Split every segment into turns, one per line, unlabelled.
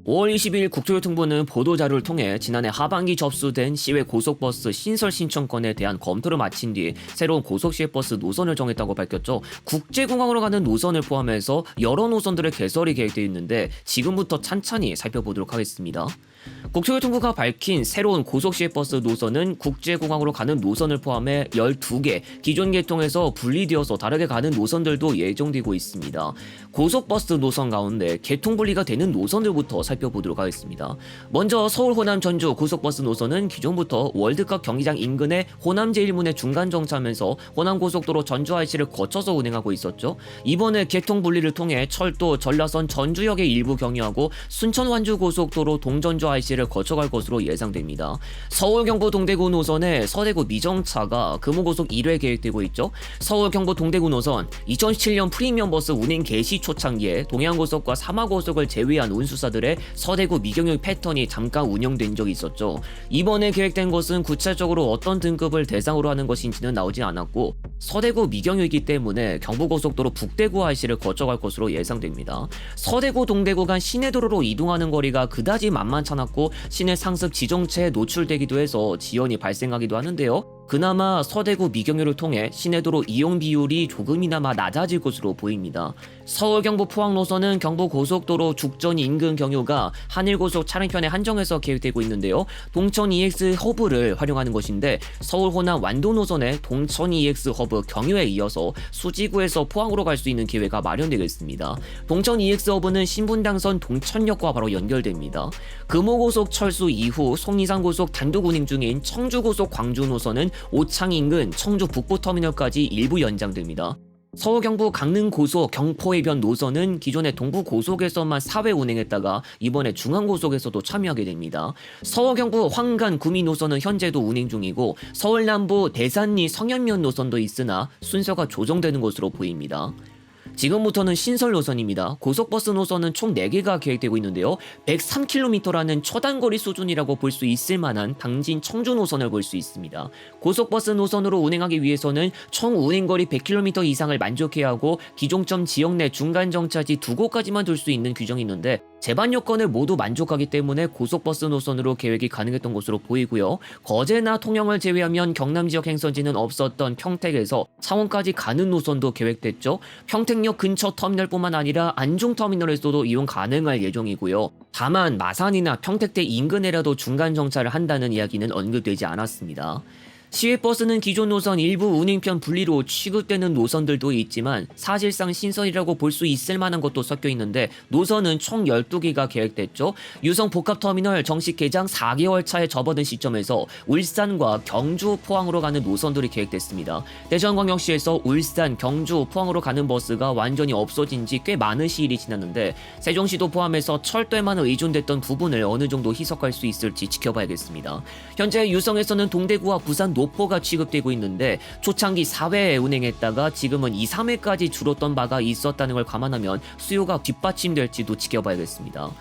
5월 20일 국토교통부는 보도자료를 통해 지난해 하반기 접수된 시외 고속버스 신설 신청권에 대한 검토를 마친 뒤 새로운 고속시외버스 노선을 정했다고 밝혔죠. 국제공항으로 가는 노선을 포함해서 여러 노선들의 개설이 계획되어 있는데 지금부터 찬찬히 살펴보도록 하겠습니다. 국토교통부가 밝힌 새로운 고속시외버스 노선은 국제공항으로 가는 노선을 포함해 12개, 기존 계통에서 분리되어서 다르게 가는 노선들도 예정되고 있습니다. 고속버스 노선 가운데 계통 분리가 되는 노선들부터 살펴보도록 하겠습니다. 먼저 서울 호남 전주 고속버스 노선은 기존부터 월드컵 경기장 인근의 호남 제1문에 중간 정차하면서 호남고속도로 전주 IC를 거쳐서 운행하고 있었죠. 이번에 계통 분리를 통해 철도 전라선 전주역의 일부 경유하고 순천 완주 고속도로 동전주 IC를 거쳐갈 것으로 예상됩니다. 서울 경부 동대구 노선의 서대구 미정차가 금호고속 1회 계획되고 있죠. 서울 경부 동대구 노선 2017년 프리미엄 버스 운행 개시 초창기에 동해안고속과 사마고속을 제외한 운수사들의 서대구 미경유 패턴이 잠깐 운영된 적이 있었죠. 이번에 계획된 것은 구체적으로 어떤 등급을 대상으로 하는 것인지는 나오지 않았고 서대구 미경유이기 때문에 경부고속도로 북대구 IC를 거쳐갈 것으로 예상됩니다. 서대구 동대구 간 시내도로로 이동하는 거리가 그다지 만만치 않았고 시내 상습 지정체에 노출되기도 해서 지연이 발생하기도 하는데요. 그나마 서대구 미경유를 통해 시내도로 이용 비율이 조금이나마 낮아질 것으로 보입니다. 서울 경부 포항 노선은 경부고속도로 죽전 인근 경유가 한일고속 차량편에 한정해서 계획되고 있는데요. 동천 EX 허브를 활용하는 것인데 서울 호남 완도 노선의 동천 EX 허브 경유에 이어서 수지구에서 포항으로 갈 수 있는 기회가 마련되겠습니다. 동천 EX 허브는 신분당선 동천역과 바로 연결됩니다. 금호고속 철수 이후 속리산고속 단독 운행 중인 청주고속 광주 노선은 오창 인근 청주 북부터미널까지 일부 연장됩니다. 서울 경부 강릉고속 경포해변 노선은 기존의 동부고속에서만 4회 운행했다가 이번에 중앙고속에서도 참여하게 됩니다. 서울 경부 황간 구미 노선은 현재도 운행 중이고 서울 남부 대산리 성현면 노선도 있으나 순서가 조정되는 것으로 보입니다. 지금부터는 신설 노선입니다. 고속버스 노선은 총 4개가 계획되고 있는데요. 103km라는 초단거리 수준이라고 볼 수 있을 만한 당진 청주 노선을 볼 수 있습니다. 고속버스 노선으로 운행하기 위해서는 총 운행거리 100km 이상을 만족해야 하고 기종점 지역 내 중간 정차지 2곳까지만 둘 수 있는 규정이 있는데 제반 요건을 모두 만족하기 때문에 고속버스 노선으로 계획이 가능했던 것으로 보이고요. 거제나 통영을 제외하면 경남 지역 행선지는 없었던 평택에서 창원까지 가는 노선도 계획됐죠. 평택역 근처 터미널뿐만 아니라 안중터미널에서도 이용 가능할 예정이고요. 다만 마산이나 평택대 인근에라도 중간 정차를 한다는 이야기는 언급되지 않았습니다. 시외버스는 기존 노선 일부 운행편 분리로 취급되는 노선들도 있지만 사실상 신선이라고 볼 수 있을 만한 것도 섞여 있는데 노선은 총 12개가 계획됐죠. 유성 복합터미널 정식 개장 4개월 차에 접어든 시점에서 울산과 경주, 포항으로 가는 노선들이 계획됐습니다. 대전광역시에서 울산, 경주, 포항으로 가는 버스가 완전히 없어진 지 꽤 많은 시일이 지났는데 세종시도 포함해서 철도에만 의존됐던 부분을 어느 정도 희석할 수 있을지 지켜봐야겠습니다. 현재 유성에서는 동대구와 부산 노포가 취급되고 있는데 초창기 4회에 운행했다가 지금은 2, 3회까지 줄었던 바가 있었다는 걸 감안하면 수요가 뒷받침될지도 지켜봐야겠습니다.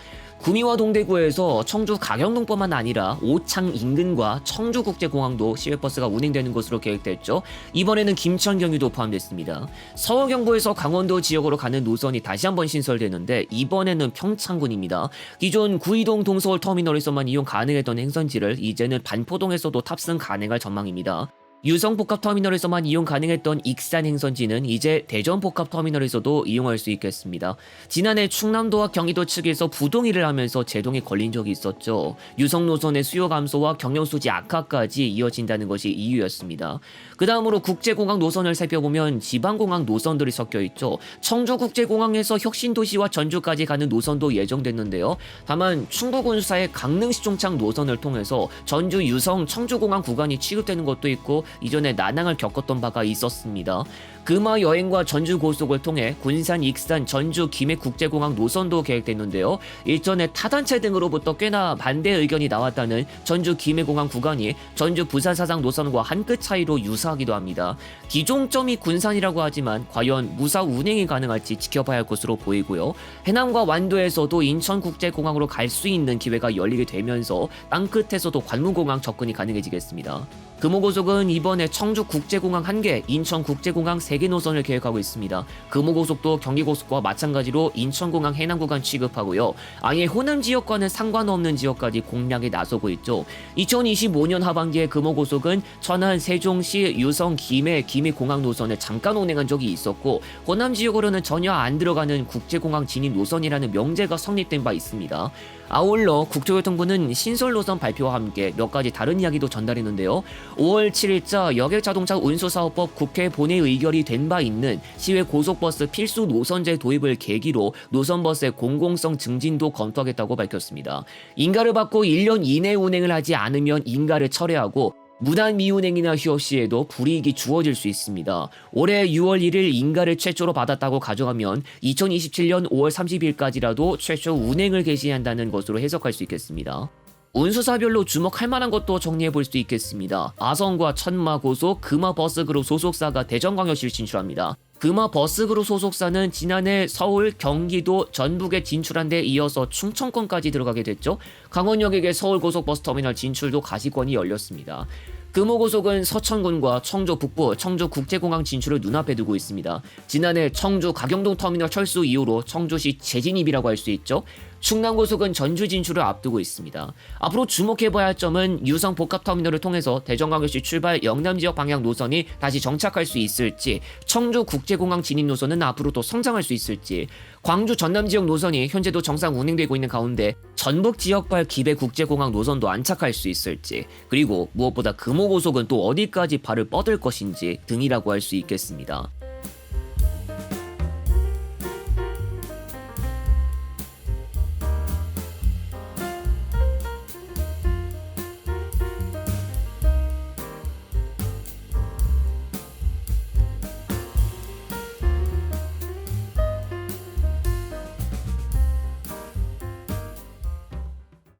구미와 동대구에서 청주 가경동뿐만 아니라 오창 인근과 청주국제공항도 시외버스가 운행되는 것으로 계획됐죠. 이번에는 김천 경유도 포함됐습니다. 서울 경부에서 강원도 지역으로 가는 노선이 다시 한번 신설되는데 이번에는 평창군입니다. 기존 구이동 동서울 터미널에서만 이용 가능했던 행선지를 이제는 반포동에서도 탑승 가능할 전망입니다. 유성 복합터미널에서만 이용 가능했던 익산 행선지는 이제 대전 복합터미널에서도 이용할 수 있겠습니다. 지난해 충남도와 경기도 측에서 부동의를 하면서 제동에 걸린 적이 있었죠. 유성 노선의 수요 감소와 경영수지 악화까지 이어진다는 것이 이유였습니다. 그 다음으로 국제공항 노선을 살펴보면 지방공항 노선들이 섞여있죠. 청주국제공항에서 혁신도시와 전주까지 가는 노선도 예정됐는데요. 다만 충북운수사의 강릉시종창 노선을 통해서 전주 유성 청주공항 구간이 취급되는 것도 있고 이전에 난항을 겪었던 바가 있었습니다. 금화 여행과 전주 고속을 통해 군산, 익산, 전주, 김해국제공항 노선도 계획됐는데요. 일전에 타단체 등으로부터 꽤나 반대 의견이 나왔다는 전주 김해공항 구간이 전주 부산사상 노선과 한 끗 차이로 유사하기도 합니다. 기종점이 군산이라고 하지만 과연 무사 운행이 가능할지 지켜봐야 할 것으로 보이고요. 해남과 완도에서도 인천국제공항으로 갈 수 있는 기회가 열리게 되면서 땅끝에서도 관문공항 접근이 가능해지겠습니다. 금호고속은 이번에 청주국제공항 1개, 인천국제공항 3개 노선을 계획하고 있습니다. 금호고속도 경기고속과 마찬가지로 인천공항 해남구간 취급하고요. 아예 호남 지역과는 상관없는 지역까지 공략에 나서고 있죠. 2025년 하반기에 금호고속은 천안, 세종시, 유성, 김해공항 노선을 잠깐 운행한 적이 있었고 호남 지역으로는 전혀 안 들어가는 국제공항 진입 노선이라는 명제가 성립된 바 있습니다. 아울러 국토교통부는 신설 노선 발표와 함께 몇 가지 다른 이야기도 전달했는데요. 5월 7일자 여객자동차 운수사업법 국회 본회 의결이 된 바 있는 시외 고속버스 필수 노선제 도입을 계기로 노선버스의 공공성 증진도 검토하겠다고 밝혔습니다. 인가를 받고 1년 이내 운행을 하지 않으면 인가를 철회하고 무단 미운행이나 휴업 시에도 불이익이 주어질 수 있습니다. 올해 6월 1일 인가를 최초로 받았다고 가정하면 2027년 5월 30일까지라도 최초 운행을 개시한다는 것으로 해석할 수 있겠습니다. 운수사별로 주목할 만한 것도 정리해 볼 수 있겠습니다. 아성과 천마고속, 금화버스그룹 소속사가 대전광역시를 진출합니다. 금화버스그룹 소속사는 지난해 서울, 경기도, 전북에 진출한 데 이어서 충청권까지 들어가게 됐죠. 강원역에게 서울고속버스터미널 진출도 가시권이 열렸습니다. 금호고속은 서천군과 청주 북부, 청주국제공항 진출을 눈앞에 두고 있습니다. 지난해 청주 가경동 터미널 철수 이후로 청주시 재진입이라고 할 수 있죠. 충남고속은 전주 진출을 앞두고 있습니다. 앞으로 주목해봐야 할 점은 유성 복합터미널을 통해서 대전광역시 출발 영남지역 방향 노선이 다시 정착할 수 있을지, 청주국제공항 진입 노선은 앞으로 또 성장할 수 있을지, 광주 전남지역 노선이 현재도 정상 운행되고 있는 가운데 전북지역발 기배국제공항 노선도 안착할 수 있을지, 그리고 무엇보다 금호고속은 또 어디까지 발을 뻗을 것인지 등이라고 할 수 있겠습니다.